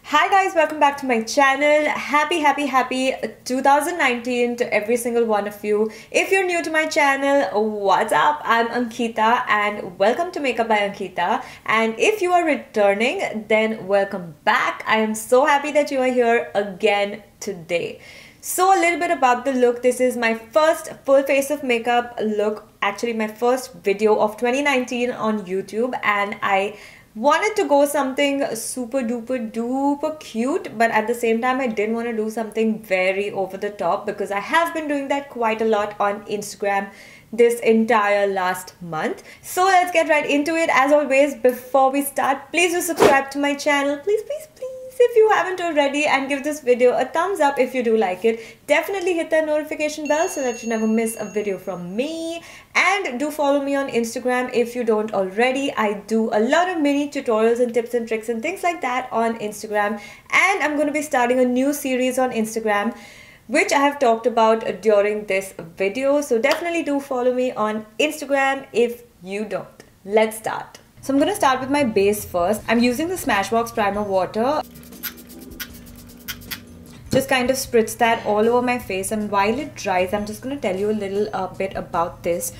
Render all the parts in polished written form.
Hi guys, welcome back to my channel. Happy 2019 to every single one of you. If you're new to my channel, what's up? I'm Ankita and welcome to Makeup by Ankita. And if you are returning, then welcome back. I am so happy that you are here again today. So a little bit about the look. This is my first full face of makeup look, actually my first video of 2019 on YouTube, and I wanted to go something super duper cute, but at the same time I didn't want to do something very over the top because I have been doing that quite a lot on Instagram this entire last month. So let's get right into it. As always, before we start, please do subscribe to my channel, please if you haven't already, and give this video a thumbs up if you do like it. Definitely hit that notification bell so that you never miss a video from me, and do follow me on Instagram if you don't already. I do a lot of mini tutorials and tips and tricks and things like that on Instagram, and I'm going to be starting a new series on Instagram which I have talked about during this video, so definitely do follow me on Instagram if you don't. Let's start. So I'm going to start with my base first. I'm using the Smashbox primer water. Just kind of spritz that all over my face, and while it dries, I'm just going to tell you a little bit about this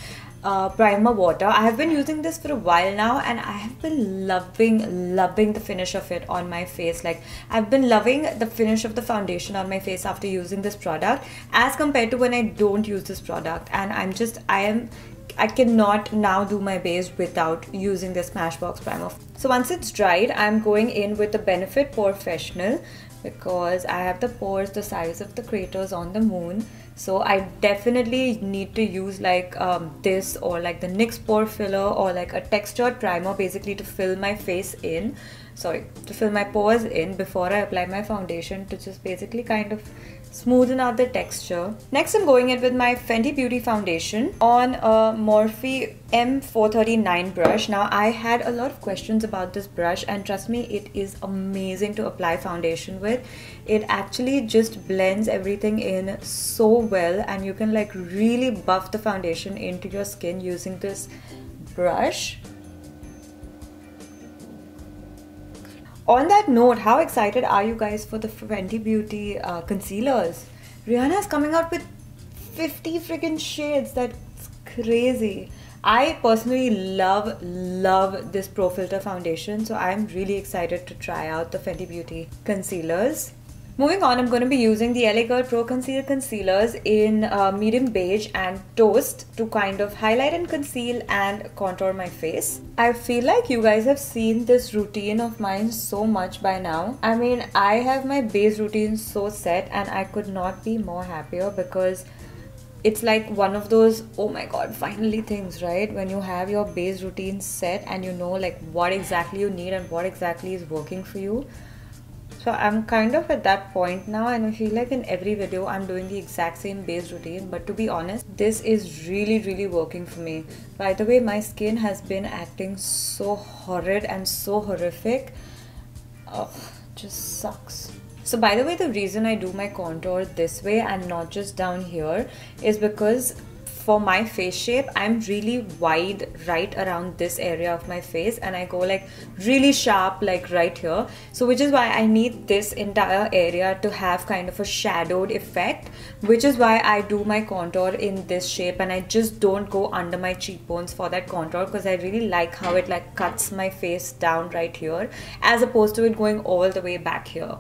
primer water. I have been using this for a while now, and I have been loving the finish of it on my face. Like, I've been loving the finish of the foundation on my face after using this product as compared to when I don't use this product, and I cannot now do my base without using this Smashbox primer. So once it's dried, I'm going in with the Benefit Porefessional because I have the pores the size of the craters on the moon. So I definitely need to use like this, or like the NYX pore filler, or like a textured primer basically to fill my face in. To fill my pores in before I apply my foundation, to just basically kind of smoothen out the texture. Next, I'm going in with my Fenty Beauty foundation on a Morphe M439 brush. Now, I had a lot of questions about this brush, and trust me, it is amazing to apply foundation with. It actually just blends everything in so well, and you can like really buff the foundation into your skin using this brush. On that note, how excited are you guys for the Fenty Beauty concealers? Rihanna is coming out with 50 freaking shades. That's crazy. I personally love this Pro Filt'r foundation, so I'm really excited to try out the Fenty Beauty concealers. Moving on, I'm going to be using the LA Girl Pro Conceal concealers in medium beige and toast to kind of highlight and conceal and contour my face. I feel like you guys have seen this routine of mine so much by now. I mean, I have my base routine so set, and I could not be more happier because it's like one of those, oh my god, finally things, right? When you have your base routine set and you know like what exactly you need and what exactly is working for you. So I'm kind of at that point now, and I feel like in every video I'm doing the exact same base routine, but to be honest, this is really working for me. By the way, my skin has been acting so horrid and so horrific. Ugh, just sucks. So by the way, the reason I do my contour this way and not just down here is because for my face shape, I'm really wide right around this area of my face, and I go like really sharp like right here. So which is why I need this entire area to have kind of a shadowed effect, which is why I do my contour in this shape, and I just don't go under my cheekbones for that contour because I really like how it like cuts my face down right here as opposed to it going all the way back here.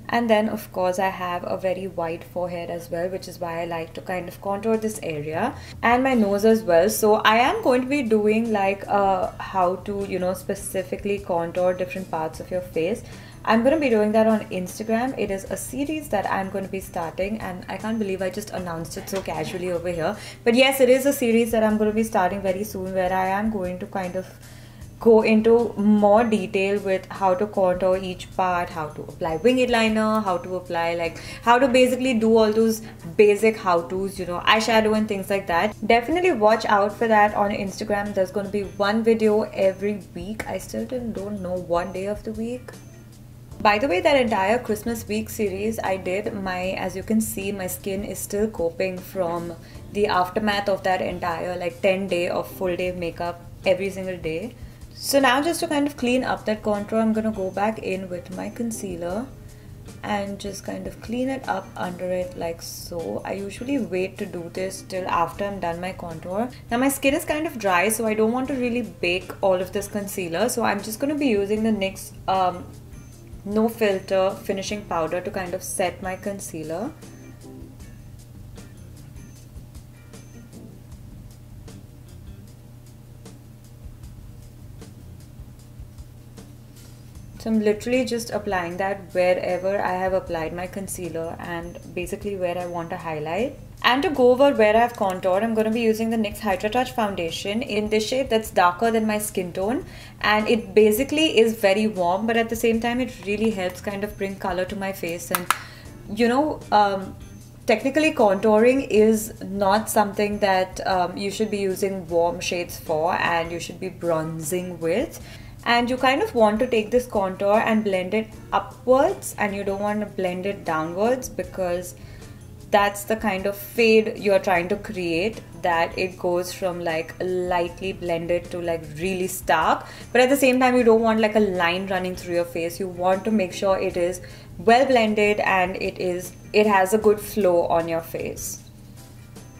And then of course I have a very wide forehead as well, which is why I like to kind of contour this area, and my nose as well. So I am going to be doing like how to, you know, specifically contour different parts of your face. I'm going to be doing that on Instagram. It is a series that I'm going to be starting, and I can't believe I just announced it so casually over here. But yes, it is a series that I'm going to be starting very soon, where I am going to kind of go into more detail with how to contour each part, how to apply winged liner, how to apply like how to basically do all those basic how-tos, you know, eyeshadow and things like that. Definitely watch out for that on Instagram. There's going to be one video every week. I still don't know what day of the week. By the way, that entire Christmas week series I did, as you can see, my skin is still coping from the aftermath of that entire like 10-day of full day makeup every single day. So now just to kind of clean up that contour, I'm going to go back in with my concealer and just kind of clean it up under it like so. I usually wait to do this till after I'm done my contour. Now my skin is kind of dry, so I don't want to really bake all of this concealer, so I'm just going to be using the NYX No Filter finishing powder to kind of set my concealer. So I'm literally just applying that wherever I have applied my concealer and basically where I want to highlight. And to go over where I've contoured, I'm going to be using the NYX Hydratouch foundation in this shade that's darker than my skin tone. And it basically is very warm, but at the same time it really helps kind of bring color to my face. And you know, technically contouring is not something that you should be using warm shades for, and you should be bronzing with. And you kind of want to take this contour and blend it upwards, and you don't want to blend it downwards, because that's the kind of fade you're trying to create, that it goes from like lightly blended to like really stark. But at the same time, you don't want like a line running through your face. You want to make sure it is well blended and it has a good flow on your face.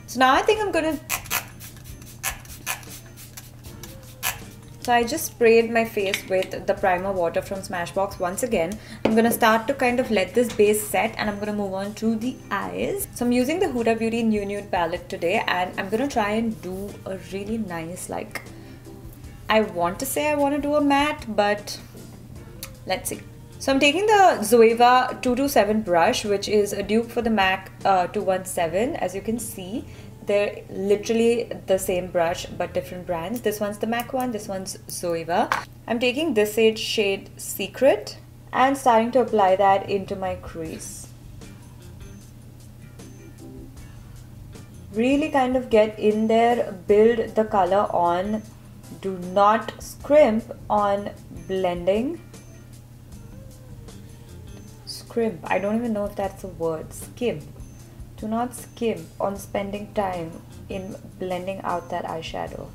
So now I think I'm gonna So I just sprayed my face with the primer water from Smashbox once again. I'm going to start to kind of let this base set, and I'm going to move on to the eyes. So I'm using the Huda Beauty Nude palette today, and I'm going to try and do a really nice, like, I want to say I want to do a matte, but let's see. So I'm taking the Zoeva 227 brush, which is a dupe for the MAC 217. As you can see, they're literally the same brush but different brands. This one's the MAC one, this one's Zoeva. I'm taking this shade Secret and starting to apply that into my crease. Really kind of get in there, build the color on. Do not scrimp on blending. Scrimp, I don't even know if that's a word. Skimp. Do not skimp on spending time in blending out that eyeshadow.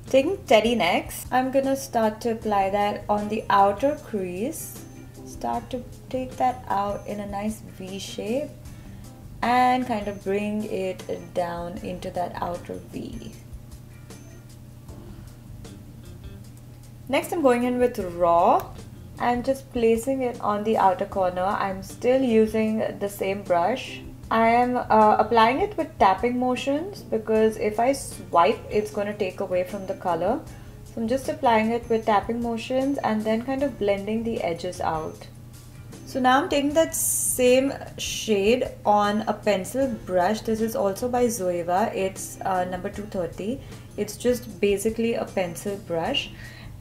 Taking Teddy next, I'm gonna start to apply that on the outer crease. Start to take that out in a nice V shape and kind of bring it down into that outer V. Next, I'm going in with Raw and just placing it on the outer corner. I'm still using the same brush. I am applying it with tapping motions, because if I swipe, it's going to take away from the color. So I'm just applying it with tapping motions and then kind of blending the edges out. So now I'm taking that same shade on a pencil brush. This is also by Zoeva. It's number 230. It's just basically a pencil brush.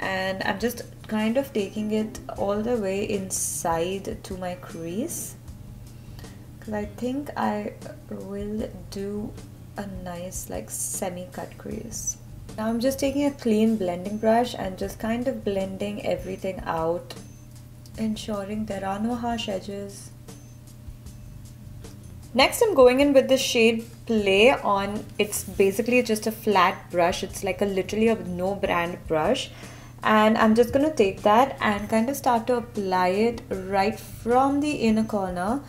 And I'm just kind of taking it all the way inside to my crease. I think I will do a nice like semi-cut crease. Now I'm just taking a clean blending brush and just kind of blending everything out, ensuring there are no harsh edges. Next, I'm going in with the shade Play on. It's basically just a flat brush. It's like literally a no brand brush. And I'm just going to take that and kind of start to apply it right from the inner corner.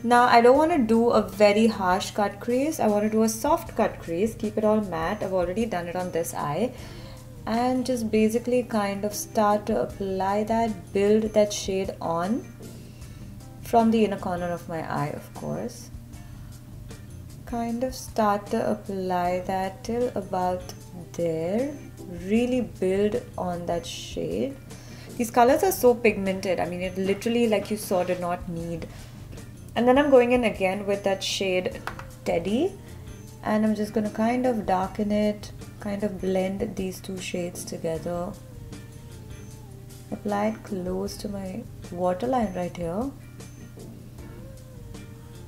Now I don't want to do a very harsh cut crease. I want to do a soft cut crease, keep it all matte. I've already done it on this eye. And just basically kind of start to apply that, build that shade on from the inner corner of my eye, of course. Kind of start to apply that till about there. Really build on that shade. These colors are so pigmented. I mean, it literally, like you saw, did not need. And then I'm going in again with that shade Teddy, and I'm just going to kind of darken it, kind of blend these two shades together. Apply it close to my waterline right here.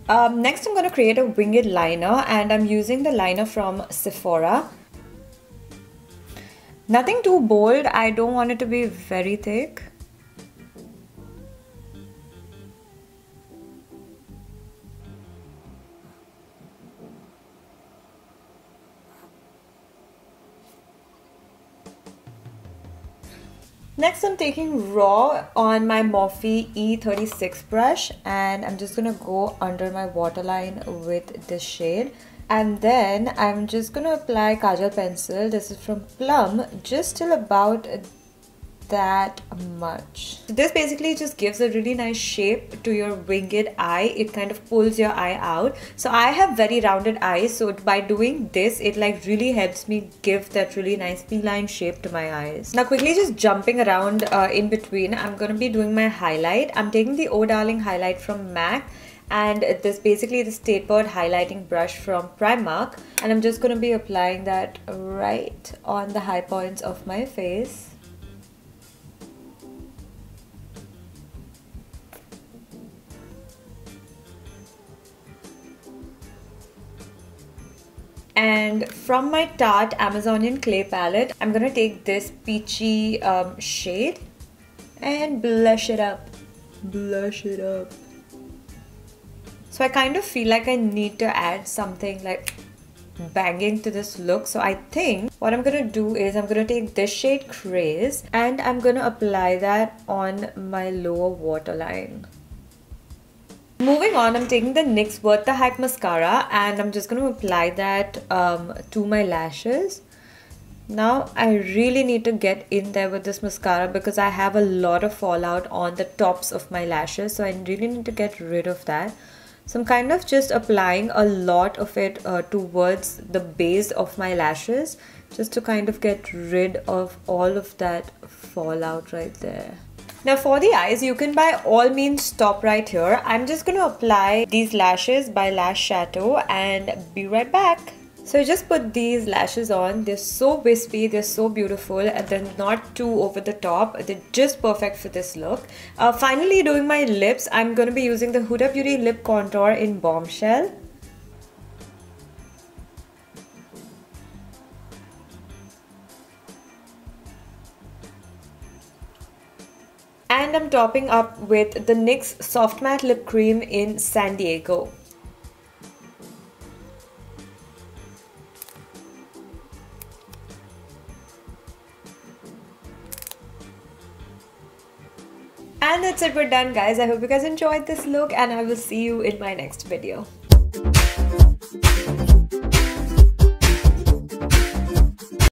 Next, I'm going to create a winged liner, and I'm using the liner from Sephora. Nothing too bold. I don't want it to be very thick. Next, I'm taking Raw on my Morphe E36 brush, and I'm just gonna go under my waterline with this shade. And then I'm just gonna apply Kajal pencil. This is from Plum, just till about that much. So this basically just gives a really nice shape to your winged eye. It kind of pulls your eye out. So I have very rounded eyes, so by doing this, it like really helps me give that really nice V-line shape to my eyes. Now quickly just jumping around in between, I'm gonna be doing my highlight. I'm taking the Oh Darling highlight from MAC, and this basically this tapered highlighting brush from Primark, and I'm just gonna be applying that right on the high points of my face. And from my Tarte Amazonian Clay palette, I'm gonna take this peachy shade and blush it up. Blush it up. So I kind of feel like I need to add something like banging to this look. So I think what I'm gonna do is I'm gonna take this shade Craze and I'm gonna apply that on my lower waterline. Moving on, I'm taking the NYX Worth the Hype mascara and I'm just going to apply that to my lashes. Now I really need to get in there with this mascara because I have a lot of fallout on the tops of my lashes, so I really need to get rid of that. So I'm kind of just applying a lot of it towards the base of my lashes, just to kind of get rid of all of that fallout right there. Now for the eyes, you can by all means stop right here. I'm just going to apply these lashes by Lash Chataeu and be right back. So I just put these lashes on. They're so wispy, they're so beautiful, and they're not too over the top. They're just perfect for this look. Finally doing my lips, I'm going to be using the Huda Beauty Lip Contour in Bombshell. And I'm topping up with the NYX Soft Matte Lip Cream in San Diego. And that's it, we're done guys. I hope you guys enjoyed this look and I will see you in my next video.